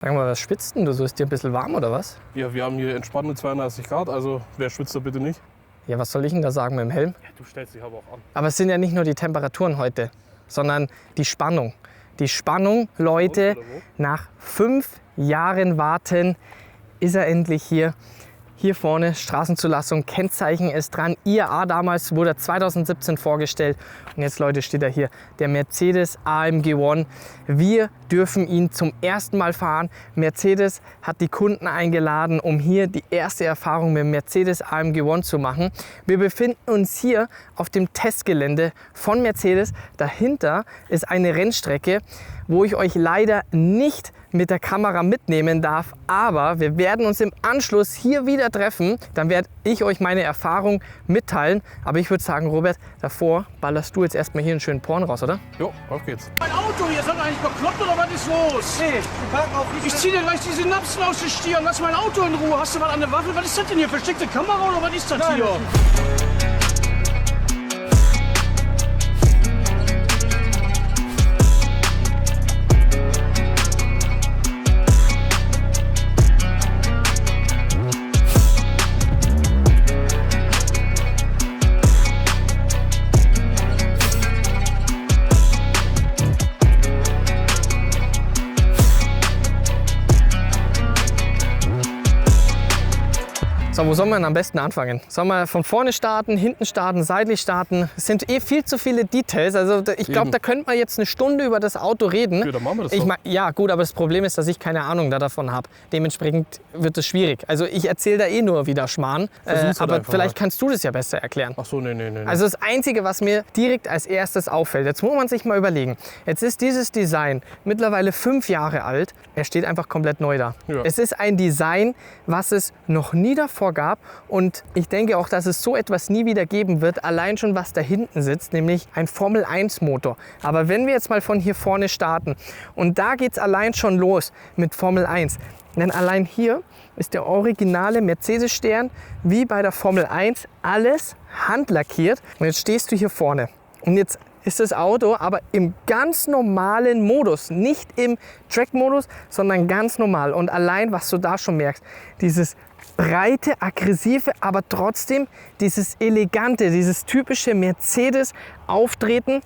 Sag mal, was schwitzt denn du so? Ist dir ein bisschen warm oder was? Ja, wir haben hier entspannte 32 Grad, also wer schwitzt da bitte nicht? Ja, was soll ich denn da sagen mit dem Helm? Ja, du stellst dich aber auch an. Aber es sind ja nicht nur die Temperaturen heute, sondern die Spannung. Die Spannung, Leute, nach 5 Jahren Warten ist er endlich hier. Hier vorne, Straßenzulassung, Kennzeichen ist dran. IAA damals wurde 2017 vorgestellt. Und jetzt, Leute, steht er hier, der Mercedes AMG One. Wir dürfen ihn zum ersten Mal fahren. Mercedes hat die Kunden eingeladen, um hier die erste Erfahrung mit dem Mercedes AMG One zu machen. Wir befinden uns hier auf dem Testgelände von Mercedes. Dahinter ist eine Rennstrecke, wo ich euch leider nicht mit der Kamera mitnehmen darf, aber wir werden uns im Anschluss hier wieder treffen. Dann werde ich euch meine Erfahrung mitteilen. Aber ich würde sagen, Robert, davor ballerst du jetzt erstmal hier einen schönen Porn raus, oder? Jo, auf geht's. Mein Auto, ihr seid eigentlich bekloppt oder was ist los? Nee, die parken auch nicht. Ich zieh dir gleich die Synapsen aus den Stirn. Lass mein Auto in Ruhe. Hast du was an der Waffe? Was ist das denn hier? Versteckte Kamera oder was ist das Nein, hier? So, wo sollen wir denn am besten anfangen? Sollen wir von vorne starten, hinten starten, seitlich starten? Es sind viel zu viele Details. Also ich glaube, da könnte man jetzt eine Stunde über das Auto reden. Ja, dann machen wir das doch. Ja, gut, aber das Problem ist, dass ich keine Ahnung davon habe. Dementsprechend wird es schwierig. Also ich erzähle da eh nur wieder Schmarrn. Versuch's halt Aber einfach vielleicht mal. kannst du das ja besser erklären. Ach so, nee. Also das Einzige, was mir direkt als erstes auffällt, jetzt muss man sich mal überlegen. Jetzt ist dieses Design mittlerweile 5 Jahre alt. Er steht einfach komplett neu da. Ja. Es ist ein Design, was es noch nie davor gab. Und ich denke auch, dass es so etwas nie wieder geben wird. Allein schon, was da hinten sitzt, nämlich ein Formel-1-Motor. Aber wenn wir jetzt mal von hier vorne starten und da geht es allein schon los mit Formel 1. Denn allein hier ist der originale Mercedes-Stern wie bei der Formel 1 alles handlackiert. Und jetzt stehst du hier vorne und jetzt ist das Auto aber im ganz normalen Modus, nicht im Track-Modus, sondern ganz normal. Und allein, was du da schon merkst, dieses breite, aggressive, aber trotzdem dieses elegante, dieses typische Mercedes-Auftreten.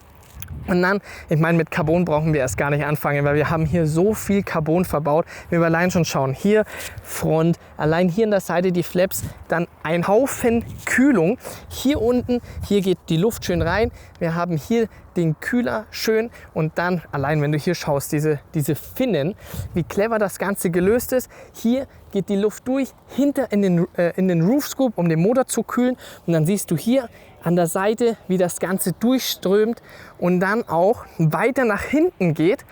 Und dann, ich meine, mit Carbon brauchen wir erst gar nicht anfangen, weil wir haben hier so viel Carbon verbaut. Wenn wir allein schon schauen, hier Front, allein hier an der Seite die Flaps, dann ein Haufen Kühlung. Hier unten, hier geht die Luft schön rein. Wir haben hier den Kühler schön und dann, allein wenn du hier schaust, diese Finnen, wie clever das Ganze gelöst ist. Hier geht die Luft durch, hinter in den Roof Scoop, um den Motor zu kühlen. Und dann siehst du hier an der Seite, wie das Ganze durchströmt und dann auch weiter nach hinten geht,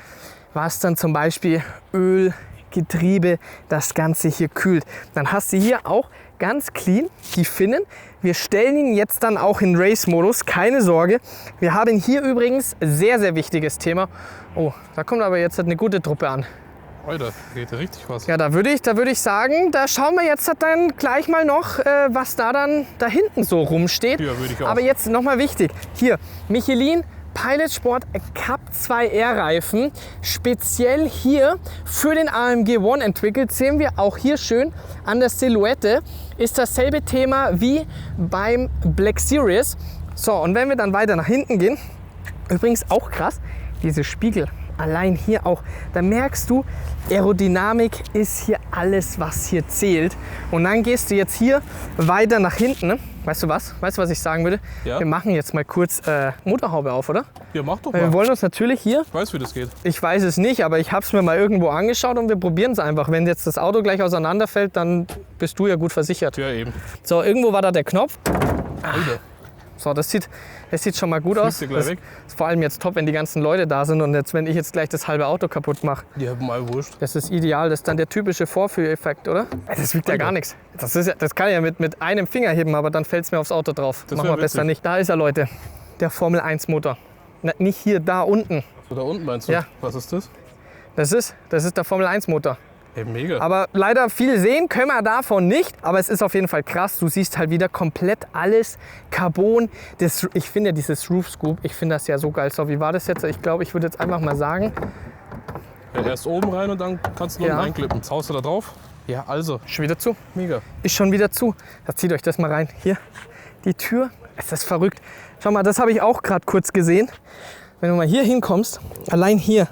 was dann zum Beispiel Öl, Getriebe, das Ganze hier kühlt. Dann hast du hier auch ganz clean die Finnen. Wir stellen ihn jetzt dann auch in Race-Modus, keine Sorge. Wir haben hier übrigens sehr, sehr wichtiges Thema. Oh, da kommt aber jetzt eine gute Truppe an. Alter, geht ja richtig was. Ja, da würde ich sagen, da schauen wir jetzt dann gleich mal noch, was da dann da hinten so rumsteht. Ja, würde ich auch. Aber jetzt nochmal wichtig, hier, Michelin Pilot Sport Cup 2R Reifen, speziell hier für den AMG One entwickelt, sehen wir auch hier schön an der Silhouette, ist dasselbe Thema wie beim Black Series. So, und wenn wir dann weiter nach hinten gehen, übrigens auch krass, diese Spiegel. Allein hier auch, da merkst du, Aerodynamik ist hier alles, was hier zählt. Und dann gehst du jetzt hier weiter nach hinten. Weißt du, was ich sagen würde? Ja? Wir machen jetzt mal kurz Motorhaube auf, oder? Ja, mach doch Weil wir mal. wollen uns natürlich hier, Ich weiß, wie das geht. ich weiß es nicht, aber ich habe es mir mal irgendwo angeschaut und wir probieren es einfach. Wenn jetzt das Auto gleich auseinanderfällt, dann bist du ja gut versichert. Ja, eben. So, irgendwo war da der Knopf. Alter. So, das sieht schon mal gut aus. Fliegt dir gleich weg. Ist vor allem jetzt top, wenn die ganzen Leute da sind und jetzt, wenn ich jetzt gleich das halbe Auto kaputt mache. Ja, mal wurscht. Das ist ideal, das ist dann der typische Vorführeffekt, oder? Das wiegt ja gar nichts. Das kann ich ja mit einem Finger heben, aber dann fällt es mir aufs Auto drauf. Das Machen wär wir besser witzig. nicht. Da ist er, Leute, der Formel 1 Motor. Nicht hier, da unten. So, da unten meinst du? Ja. Was ist das? Das ist der Formel 1 Motor. Ey, mega. Aber leider viel sehen können wir davon nicht. Aber es ist auf jeden Fall krass. Du siehst halt wieder komplett alles Carbon. Ich finde dieses Roof Scoop, ich finde das ja so geil. So, wie war das jetzt? Ich glaube, ich würde jetzt einfach mal sagen, Ja, erst oben rein und dann kannst du unten Ja. einklippen. Jetzt haust du da drauf. Ja, also, Schon wieder zu. mega. Ist schon wieder zu. Da zieht euch das mal rein. Hier, die Tür. Es ist verrückt. Schau mal, das habe ich auch gerade kurz gesehen. Wenn du mal hier hinkommst, allein hier,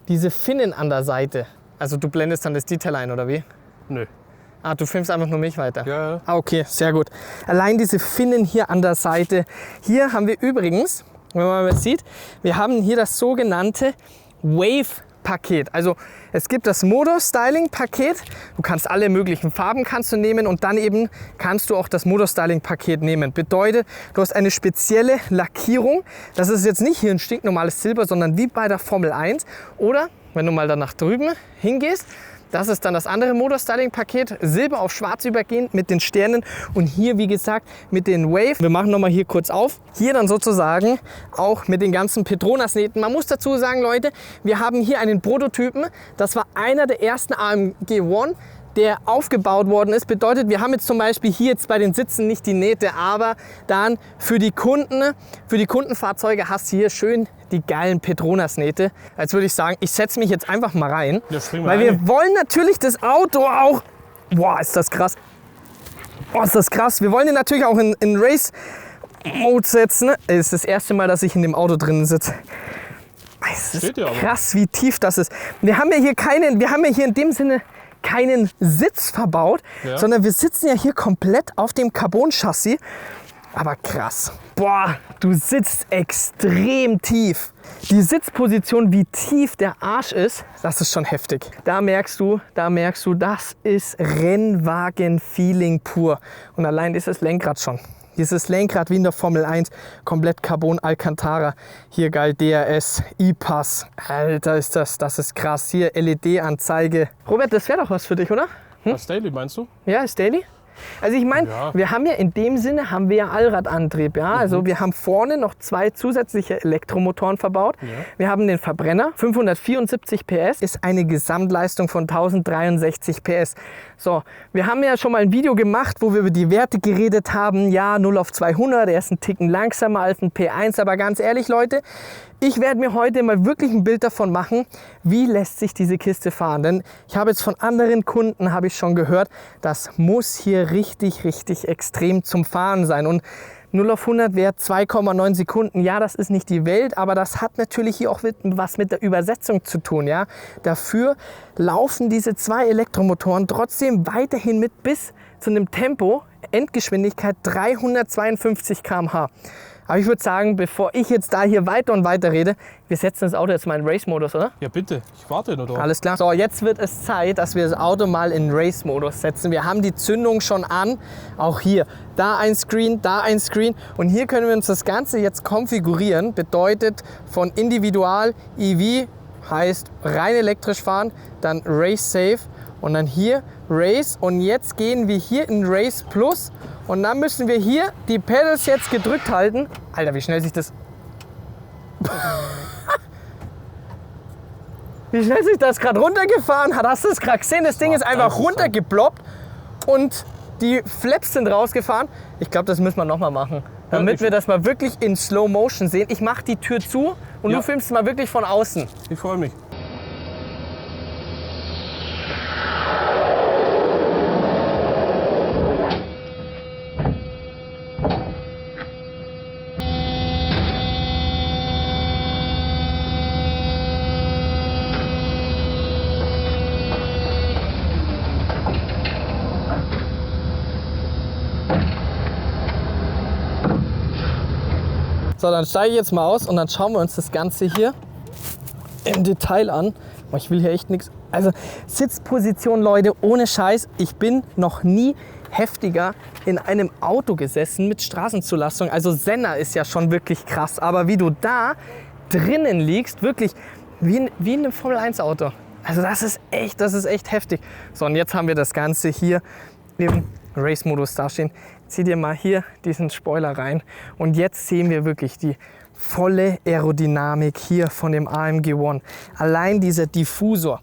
diese Finnen an der Seite. Also du blendest dann das Detail ein, oder wie? Nö. Ah, du filmst einfach nur mich weiter. Ja. Ah, okay, sehr gut. Allein diese Finnen hier an der Seite. Hier haben wir übrigens, wenn man mal sieht, wir haben hier das sogenannte Wave-Paket. Also es gibt das Motor-Styling-Paket. Du kannst alle möglichen Farben kannst du nehmen und dann eben kannst du auch das Motor-Styling-Paket nehmen. Bedeutet, du hast eine spezielle Lackierung. Das ist jetzt nicht hier ein stinknormales Silber, sondern wie bei der Formel 1. Oder wenn du mal da nach drüben hingehst, das ist dann das andere Motor-Styling-Paket. Silber auf schwarz übergehend mit den Sternen und hier, wie gesagt, mit den Wave. Wir machen nochmal hier kurz auf. Hier dann sozusagen auch mit den ganzen Petronas-Nähten. Man muss dazu sagen, Leute, wir haben hier einen Prototypen. Das war einer der ersten AMG One, der aufgebaut worden ist. Bedeutet, wir haben jetzt zum Beispiel hier jetzt bei den Sitzen nicht die Nähte, aber dann für die Kundenfahrzeuge hast du hier schön die geilen Petronas-Nähte. Jetzt würde ich sagen, ich setze mich jetzt einfach mal rein, Ja, spring mal weil rein. wir wollen natürlich das Auto auch... Boah, ist das krass. Boah, ist das krass. Wir wollen den natürlich auch in Race-Mode setzen. Es ist das erste Mal, dass ich in dem Auto drin sitze. Es ist Steht ja aber. krass, wie tief das ist. Wir haben ja hier in dem Sinne keinen Sitz verbaut, Ja. sondern wir sitzen ja hier komplett auf dem Carbon-Chassis. Aber krass. Boah, du sitzt extrem tief. Die Sitzposition, wie tief der Arsch ist, das ist schon heftig. Da merkst du, das ist Rennwagen-Feeling pur. Und allein dieses Lenkrad schon. Dieses Lenkrad wie in der Formel 1, komplett Carbon Alcantara. Hier geil DRS, E-Pass. Alter, das ist krass. Hier LED-Anzeige. Robert, das wäre doch was für dich, oder? Was Daily meinst du? Ja, ist Daily. Also ich meine, Ja. wir haben ja in dem Sinne ja Allradantrieb. Ja? Also wir haben vorne noch 2 zusätzliche Elektromotoren verbaut. Ja. Wir haben den Verbrenner, 574 PS, ist eine Gesamtleistung von 1063 PS. So, wir haben ja schon mal ein Video gemacht, wo wir über die Werte geredet haben. Ja, 0 auf 200, er ist ein Ticken langsamer als ein P1. Aber ganz ehrlich, Leute, ich werde mir heute mal wirklich ein Bild davon machen, wie lässt sich diese Kiste fahren. Denn ich habe jetzt von anderen Kunden schon gehört, das muss hier richtig extrem zum Fahren sein. Und 0 auf 100 wäre 2,9 Sekunden. Ja, das ist nicht die Welt, aber das hat natürlich hier auch was mit der Übersetzung zu tun. Ja? Dafür laufen diese 2 Elektromotoren trotzdem weiterhin mit bis zu einem Tempo, Endgeschwindigkeit 352 km/h. Aber ich würde sagen, bevor ich jetzt da hier weiter und weiter rede, wir setzen das Auto jetzt mal in Race-Modus, oder? Ja, bitte. Ich warte nur drauf. Alles klar. So, jetzt wird es Zeit, dass wir das Auto mal in Race-Modus setzen. Wir haben die Zündung schon an. Auch hier. Da ein Screen, da ein Screen. Und hier können wir uns das Ganze jetzt konfigurieren. Bedeutet von Individual EV heißt rein elektrisch fahren, dann Race Safe und dann hier Race. Und jetzt gehen wir hier in Race Plus. Und dann müssen wir hier die Pedals jetzt gedrückt halten. Alter, wie schnell sich das... Wie schnell sich das gerade runtergefahren hat. Hast du es gerade gesehen? Das Ding ist einfach runtergeploppt und die Flaps sind rausgefahren. Ich glaube, das müssen wir nochmal machen, damit wir das mal wirklich in Slow Motion sehen. Ich mache die Tür zu und Ja. du filmst es mal wirklich von außen. Ich freue mich. So, dann steige ich jetzt mal aus und dann schauen wir uns das Ganze hier im Detail an. Boah, ich will hier echt nichts. Also Sitzposition, Leute, ohne Scheiß. Ich bin noch nie heftiger in einem Auto gesessen mit Straßenzulassung. Also Senna ist ja schon wirklich krass. Aber wie du da drinnen liegst, wirklich wie in einem Formel-1-Auto. Also das ist echt heftig. So, und jetzt haben wir das Ganze hier im Race-Modus dastehen. Zieh dir mal hier diesen Spoiler rein. Und jetzt sehen wir wirklich die volle Aerodynamik hier von dem AMG One. Allein dieser Diffusor.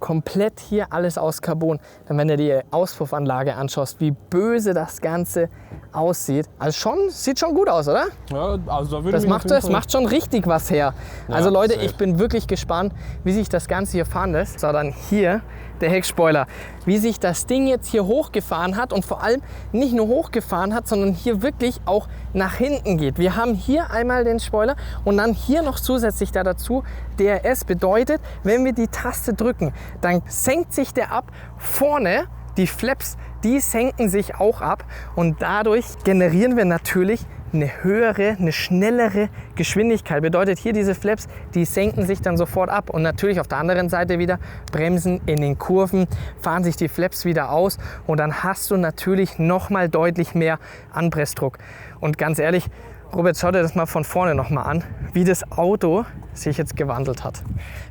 komplett hier alles aus Carbon. Dann, wenn du dir die Auspuffanlage anschaust, wie böse das Ganze aussieht. Also sieht schon gut aus, oder? Ja, also da würde ich Das macht schon richtig was her. Ja, Also Leute, safe. ich bin wirklich gespannt, wie sich das Ganze hier fahren lässt. So, dann hier der Heckspoiler. Wie sich das Ding jetzt hier hochgefahren hat und vor allem nicht nur hochgefahren hat, sondern hier wirklich auch nach hinten geht. Wir haben hier einmal den Spoiler und dann hier noch zusätzlich da dazu DRS. Bedeutet, wenn wir die Taste drücken, dann senkt sich der ab. Vorne die Flaps, die senken sich auch ab und dadurch generieren wir natürlich eine höhere, eine schnellere Geschwindigkeit. Bedeutet hier diese Flaps, die senken sich dann sofort ab und natürlich auf der anderen Seite wieder Bremsen in den Kurven, fahren sich die Flaps wieder aus und dann hast du natürlich nochmal deutlich mehr Anpressdruck. Und ganz ehrlich, Robert, schau dir das mal von vorne nochmal an, wie das Auto sich jetzt gewandelt hat.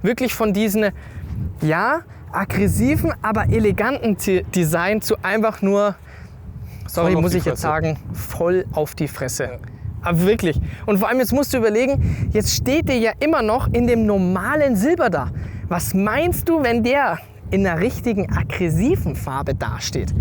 Wirklich von diesen, ja, aggressiven, aber eleganten Design zu einfach nur, sorry, muss ich jetzt sagen, voll auf die Fresse. Ja. Aber wirklich. Und vor allem, jetzt musst du überlegen, jetzt steht der ja immer noch in dem normalen Silber da. Was meinst du, wenn der in einer richtigen aggressiven Farbe dasteht?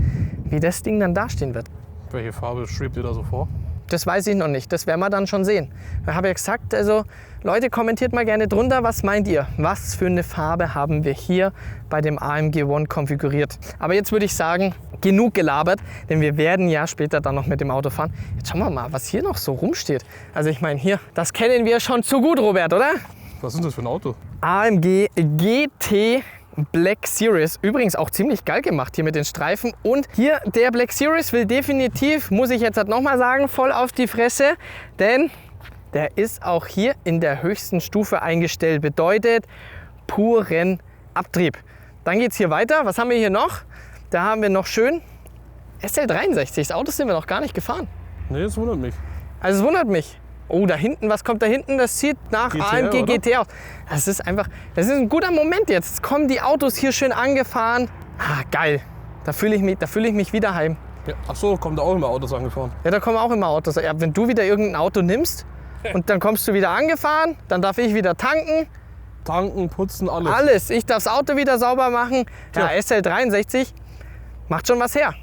Wie das Ding dann dastehen wird? Welche Farbe schwebt dir da so vor? Das weiß ich noch nicht, das werden wir dann schon sehen. Ich habe ja gesagt, also Leute, kommentiert mal gerne drunter, was meint ihr? Was für eine Farbe haben wir hier bei dem AMG One konfiguriert? Aber jetzt würde ich sagen, genug gelabert, denn wir werden ja später dann noch mit dem Auto fahren. Jetzt schauen wir mal, was hier noch so rumsteht. Also ich meine hier, das kennen wir schon zu gut, Robert, oder? Was ist das für ein Auto? AMG GT Black Series. Übrigens auch ziemlich geil gemacht hier mit den Streifen. Und hier der Black Series will definitiv, muss ich jetzt halt nochmal sagen, voll auf die Fresse. Denn der ist auch hier in der höchsten Stufe eingestellt. Bedeutet puren Abtrieb. Dann geht es hier weiter. Was haben wir hier noch? Da haben wir noch schön SL63. Das Auto sind wir noch gar nicht gefahren. Nee, das wundert mich. Also es wundert mich. Oh, da hinten, was kommt da hinten? Das sieht nach GTR, AMG oder? GT aus. Das ist ein guter Moment jetzt. Jetzt kommen die Autos hier schön angefahren. Ah, geil. Da fühle ich mich wieder heim. Ja, ach so, kommen da auch immer Autos angefahren? Ja, da kommen auch immer Autos. Ja, wenn du wieder irgendein Auto nimmst und dann kommst du wieder angefahren, dann darf ich wieder tanken. Tanken, putzen, alles. Alles. Ich darf das Auto wieder sauber machen. Ja, Ja. SL63 macht schon was her.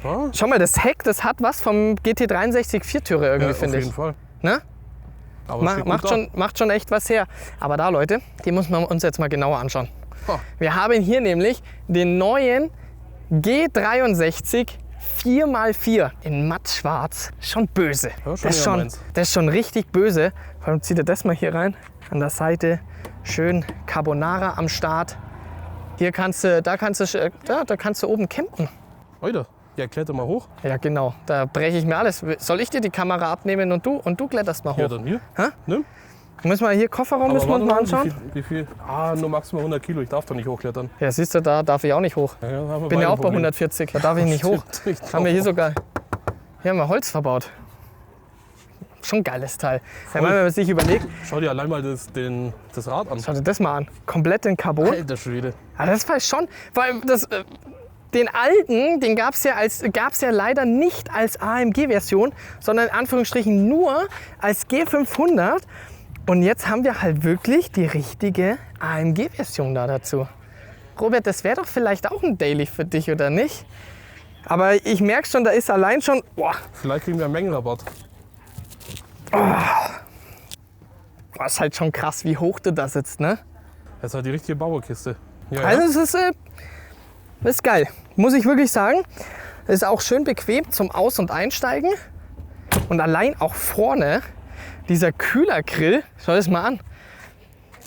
Ja, Schau mal, das Heck, das hat was vom GT63 Viertürer irgendwie, ja, auf finde jeden ich. Fall. Ne? Aber steht gut da. Macht schon echt was her. Aber da, Leute, die muss man uns jetzt mal genauer anschauen. Ha. Wir haben hier nämlich den neuen G63 4x4 in mattschwarz. Schon böse. Ja, schon das, ist eher schon, meins. das ist schon richtig böse. Vor allem zieht er das mal hier rein. An der Seite schön Carbonara am Start. Hier kannst du oben campen. Alter, ja, kletter mal hoch. Ja, genau. Da breche ich mir alles. Soll ich dir die Kamera abnehmen und du kletterst mal hoch? Ja, dann hier. Hä? Nimm. Müssen wir hier Kofferraum müssen wir uns mal anschauen? Wie viel? Ah, nur maximal 100 Kilo. Ich darf da nicht hochklettern. Ja, siehst du, da darf ich auch nicht hoch. Ja, da haben wir Bin ja beide auch bei Probleme. 140, da darf ich nicht hoch. Stimmt, Haben wir hier sogar, hier haben wir Holz verbaut. Schon ein geiles Teil. Ja, wenn man sich überlegt, Schau dir allein mal das Rad an. schau dir das mal an. Komplett in Carbon. Alter Schwede. Ja, das war schon, weil den alten, den gab's ja leider nicht als AMG-Version, sondern in Anführungsstrichen nur als G500. Und jetzt haben wir halt wirklich die richtige AMG-Version da dazu. Robert, das wäre doch vielleicht auch ein Daily für dich, oder nicht? Aber ich merke schon, da ist allein schon... Boah, Vielleicht kriegen wir einen Mengenrabatt. das ist halt schon krass, wie hoch du da sitzt, ne? Das ist halt die richtige Bauerkiste. Ja, Also es ist geil, muss ich wirklich sagen. Es ist auch schön bequem zum Aus- und Einsteigen. Und allein auch vorne dieser Kühlergrill, schau das mal an.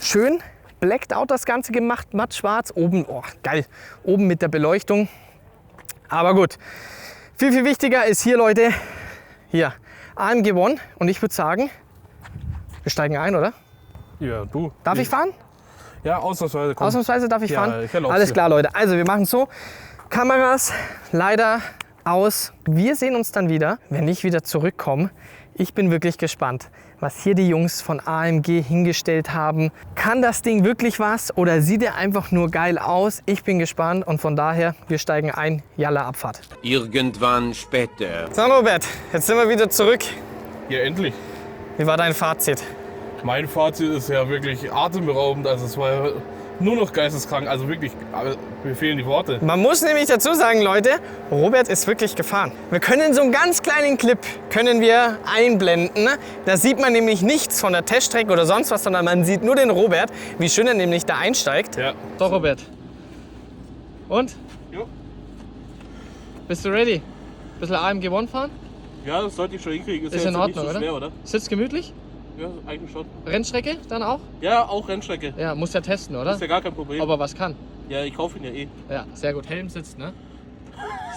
Schön blacked out das Ganze gemacht, matt schwarz. Oben, oh geil, oben mit der Beleuchtung. Aber gut, viel, viel wichtiger ist hier, Leute, hier AMG One. Und ich würde sagen, wir steigen ein, oder? Ja, du. Darf ich fahren? Ja, ausnahmsweise. Komm. Ausnahmsweise darf ich Ja, fahren? ich erlaub's Alles dir. klar, Leute. Also wir machen so. Kameras leider aus. Wir sehen uns dann wieder, wenn ich wieder zurückkomme. Ich bin wirklich gespannt, was hier die Jungs von AMG hingestellt haben. Kann das Ding wirklich was oder sieht er einfach nur geil aus? Ich bin gespannt und von daher, wir steigen ein. Jalla, Abfahrt. Irgendwann später. So, Robert, jetzt sind wir wieder zurück. Ja, endlich. Wie war dein Fazit? Mein Fazit ist ja wirklich atemberaubend. Also es war ja nur noch geisteskrank. Also wirklich, mir fehlen die Worte. Man muss nämlich dazu sagen, Leute, Robert ist wirklich gefahren. Wir können so einen ganz kleinen Clip können wir einblenden. Da sieht man nämlich nichts von der Teststrecke oder sonst was, sondern man sieht nur den Robert, wie schön er nämlich da einsteigt. Ja. So, Robert. Und? Jo. Bist du ready? Bisschen AMG One fahren? Ja, das sollte ich schon hinkriegen. Ist in Ordnung, nicht so schwer, oder? Sitzt gemütlich? Ja, eigentlich schon. Rennstrecke dann auch? Ja, auch Rennstrecke. Ja, muss ja testen, oder? Ist ja gar kein Problem. Ob er was kann. Ja, ich kaufe ihn ja eh. Ja, sehr gut. Helm sitzt, ne?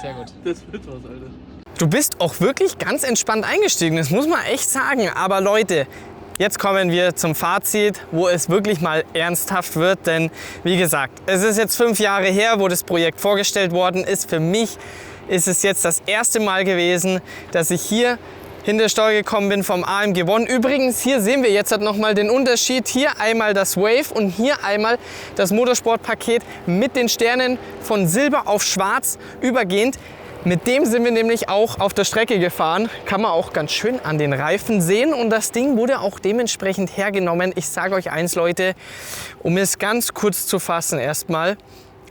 Sehr gut. Das wird was, Alter. Du bist auch wirklich ganz entspannt eingestiegen, das muss man echt sagen. Aber Leute, jetzt kommen wir zum Fazit, wo es wirklich mal ernsthaft wird. Denn wie gesagt, es ist jetzt 5 Jahre her, wo das Projekt vorgestellt worden ist. Für mich ist es jetzt das erste Mal gewesen, dass ich hier hinter Steuer gekommen bin vom AMG One. Übrigens, hier sehen wir jetzt noch mal den Unterschied. Hier einmal das Wave und hier einmal das Motorsportpaket mit den Sternen von Silber auf Schwarz übergehend. Mit dem sind wir nämlich auch auf der Strecke gefahren. Kann man auch ganz schön an den Reifen sehen. Und das Ding wurde auch dementsprechend hergenommen. Ich sage euch eins, Leute, um es ganz kurz zu fassen erstmal.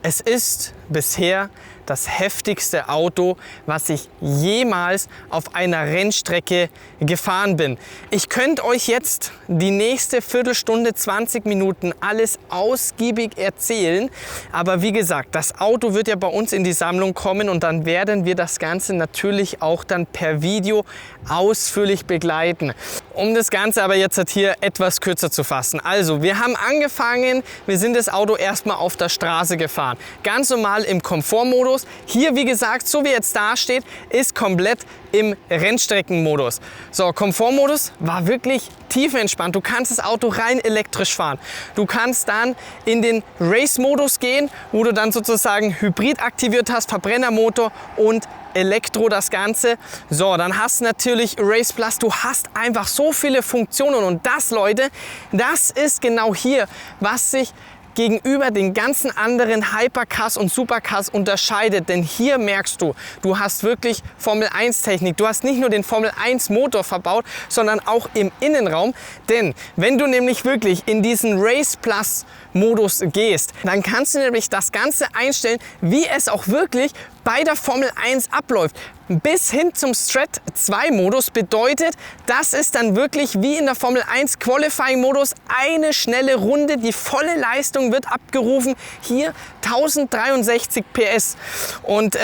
Es ist bisher das heftigste Auto, was ich jemals auf einer Rennstrecke gefahren bin. Ich könnte euch jetzt die nächste Viertelstunde, 20 Minuten alles ausgiebig erzählen. Aber wie gesagt, das Auto wird ja bei uns in die Sammlung kommen und dann werden wir das Ganze natürlich auch dann per Video ausführlich begleiten. Um das Ganze aber jetzt hier etwas kürzer zu fassen. Also, wir haben angefangen, wir sind das Auto erstmal auf der Straße gefahren. Ganz normal im Komfortmodus. Hier, wie gesagt, so wie jetzt da steht, ist komplett im Rennstreckenmodus. So, Komfortmodus war wirklich tiefenentspannt. Du kannst das Auto rein elektrisch fahren. Du kannst dann in den Race-Modus gehen, wo du dann sozusagen Hybrid aktiviert hast, Verbrennermotor und Elektro das Ganze. So, dann hast du natürlich Race Plus. Du hast einfach so viele Funktionen und das, Leute, das ist genau hier, was sich gegenüber den ganzen anderen Hypercars und Supercars unterscheidet. Denn hier merkst du, du hast wirklich Formel 1 Technik. Du hast nicht nur den Formel 1 Motor verbaut, sondern auch im Innenraum. Denn wenn du nämlich wirklich in diesen Race Plus Modus gehst, dann kannst du nämlich das Ganze einstellen, wie es auch wirklich bei der Formel 1 abläuft. Bis hin zum Strat 2 Modus bedeutet, das ist dann wirklich wie in der Formel 1 Qualifying Modus eine schnelle Runde. Die volle Leistung wird abgerufen. Hier 1063 PS. Und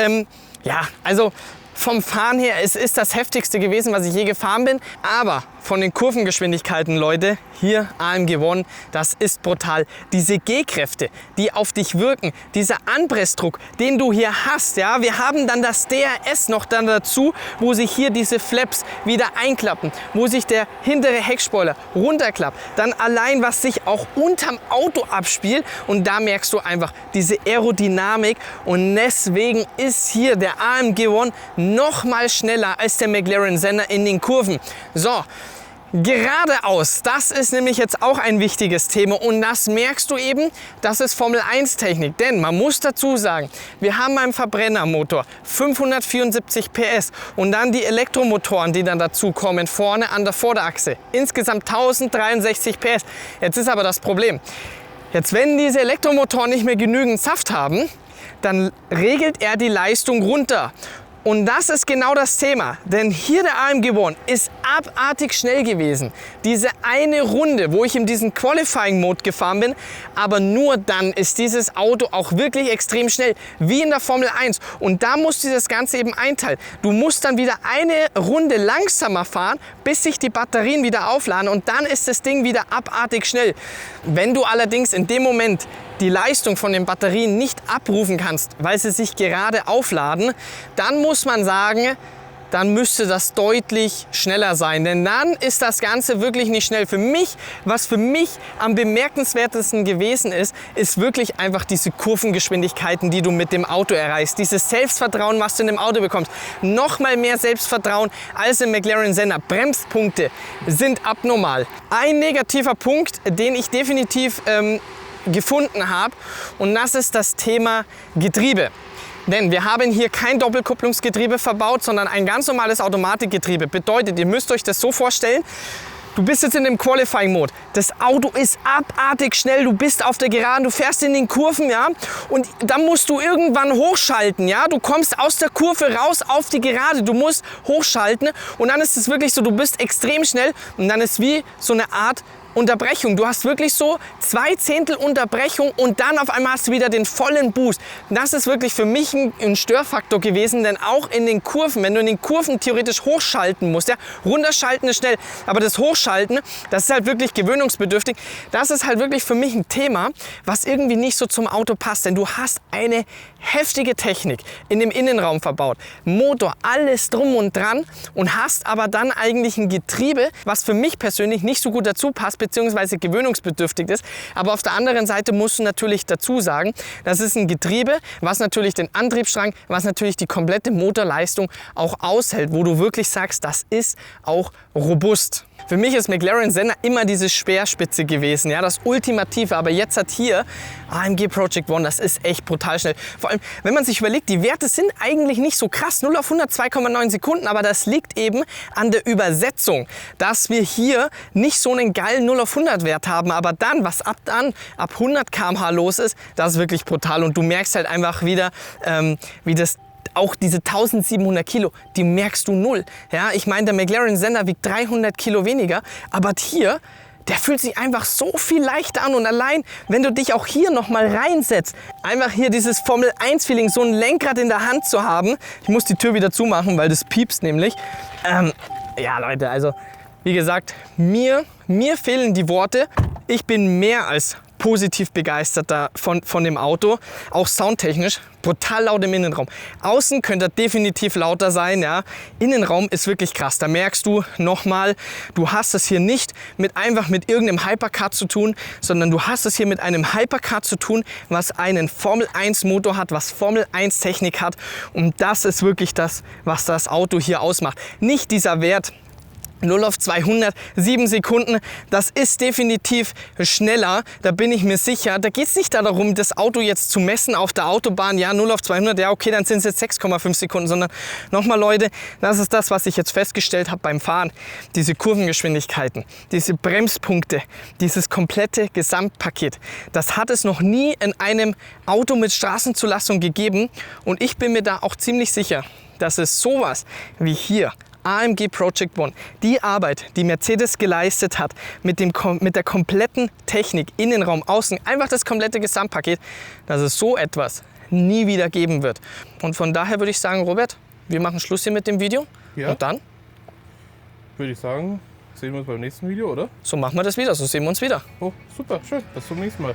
ja, also vom Fahren her, es ist das heftigste gewesen, was ich je gefahren bin. Aber von den Kurvengeschwindigkeiten, Leute, hier AMG One, das ist brutal. Diese G-Kräfte, die auf dich wirken, dieser Anpressdruck, den du hier hast, ja, wir haben dann das DRS noch dann dazu, wo sich hier diese Flaps wieder einklappen, wo sich der hintere Heckspoiler runterklappt. Dann allein, was sich auch unterm Auto abspielt und da merkst du einfach diese Aerodynamik und deswegen ist hier der AMG One noch mal schneller als der McLaren Senna in den Kurven. So. Geradeaus, das ist nämlich jetzt auch ein wichtiges Thema und das merkst du eben, das ist Formel 1 Technik, denn man muss dazu sagen, wir haben einen Verbrennermotor, 574 PS und dann die Elektromotoren, die dann dazu kommen, vorne an der Vorderachse, insgesamt 1063 PS. Jetzt ist aber das Problem, jetzt wenn diese Elektromotoren nicht mehr genügend Saft haben, dann regelt er die Leistung runter. Und das ist genau das Thema, denn hier der AMG One ist abartig schnell gewesen. Diese eine Runde, wo ich in diesen Qualifying-Mode gefahren bin, aber nur dann ist dieses Auto auch wirklich extrem schnell, wie in der Formel 1. Und da musst du das Ganze eben einteilen. Du musst dann wieder eine Runde langsamer fahren, bis sich die Batterien wieder aufladen und dann ist das Ding wieder abartig schnell. Wenn du allerdings in dem Moment die Leistung von den Batterien nicht abrufen kannst, weil sie sich gerade aufladen, dann muss man sagen, dann müsste das deutlich schneller sein. Denn dann ist das Ganze wirklich nicht schnell. Für mich, was für mich am bemerkenswertesten gewesen ist, ist wirklich einfach diese Kurvengeschwindigkeiten, die du mit dem Auto erreichst. Dieses Selbstvertrauen, was du in dem Auto bekommst. Nochmal mehr Selbstvertrauen als im McLaren Senna. Bremspunkte sind abnormal. Ein negativer Punkt, den ich definitiv gefunden habe, und das ist das Thema Getriebe. Denn wir haben hier kein Doppelkupplungsgetriebe verbaut, sondern ein ganz normales Automatikgetriebe. Bedeutet, ihr müsst euch das so vorstellen, Du bist jetzt in dem Qualifying-Mode. Das Auto ist abartig schnell. Du bist auf der Geraden, du fährst in den Kurven, ja. Und dann musst du irgendwann hochschalten, ja. Du kommst aus der Kurve raus auf die Gerade. Du musst hochschalten und dann ist es wirklich so, du bist extrem schnell und dann ist wie so eine Art Unterbrechung. Du hast wirklich so 2 Zehntel Unterbrechung und dann auf einmal hast du wieder den vollen Boost. Das ist wirklich für mich ein Störfaktor gewesen, denn auch in den Kurven, wenn du in den Kurven theoretisch hochschalten musst, ja, runterschalten ist schnell, aber das Hochschalten, das ist halt wirklich gewöhnungsbedürftig. Das ist halt wirklich für mich ein Thema, was irgendwie nicht so zum Auto passt, denn du hast eine heftige Technik in dem Innenraum verbaut. Motor, alles drum und dran und hast aber dann eigentlich ein Getriebe, was für mich persönlich nicht so gut dazu passt, beziehungsweise gewöhnungsbedürftig ist. Aber auf der anderen Seite musst du natürlich dazu sagen, das ist ein Getriebe, was natürlich den Antriebsstrang, was natürlich die komplette Motorleistung auch aushält, wo du wirklich sagst, das ist auch robust. Für mich ist McLaren Senna immer diese Speerspitze gewesen, ja, das Ultimative. Aber jetzt hat hier AMG Project One, das ist echt brutal schnell. Vor allem, wenn man sich überlegt, die Werte sind eigentlich nicht so krass, 0 auf 100 2,9 Sekunden, aber das liegt eben an der Übersetzung, dass wir hier nicht so einen geilen 0 auf 100 Wert haben, aber dann, was ab 100 km/h los ist, das ist wirklich brutal und du merkst halt einfach wieder, wie das auch diese 1700 Kilo, die merkst du null. Ja, ich meine, der McLaren Senna wiegt 300 Kilo weniger, aber hier, der fühlt sich einfach so viel leichter an und allein, wenn du dich auch hier nochmal reinsetzt, einfach hier dieses Formel-1-Feeling, so ein Lenkrad in der Hand zu haben. Ich muss die Tür wieder zumachen, weil das piepst nämlich. Ja Leute, also wie gesagt, mir fehlen die Worte. Ich bin mehr als positiv begeistert von dem Auto, auch soundtechnisch, brutal laut im Innenraum. Außen könnte er definitiv lauter sein, ja. Innenraum ist wirklich krass, da merkst du nochmal, du hast es hier nicht einfach mit irgendeinem Hypercar zu tun, sondern du hast es hier mit einem Hypercar zu tun, was einen Formel 1 Motor hat, was Formel 1 Technik hat und das ist wirklich das, was das Auto hier ausmacht. Nicht dieser Wert 0 auf 200, 7 Sekunden, das ist definitiv schneller, da bin ich mir sicher. Da geht es nicht darum, das Auto jetzt zu messen auf der Autobahn, ja 0 auf 200, ja okay, dann sind es jetzt 6,5 Sekunden, sondern nochmal Leute, das ist das, was ich jetzt festgestellt habe beim Fahren. Diese Kurvengeschwindigkeiten, diese Bremspunkte, dieses komplette Gesamtpaket, das hat es noch nie in einem Auto mit Straßenzulassung gegeben und ich bin mir da auch ziemlich sicher, dass es sowas wie hier AMG Project One, die Arbeit, die Mercedes geleistet hat, mit der kompletten Technik, Innenraum, Außen, einfach das komplette Gesamtpaket, dass es so etwas nie wieder geben wird. Und von daher würde ich sagen, Robert, wir machen Schluss hier mit dem Video. Ja. Und dann würde ich sagen, sehen wir uns beim nächsten Video, oder? so machen wir das wieder, so sehen wir uns wieder. Oh, super, schön. Bis zum nächsten Mal.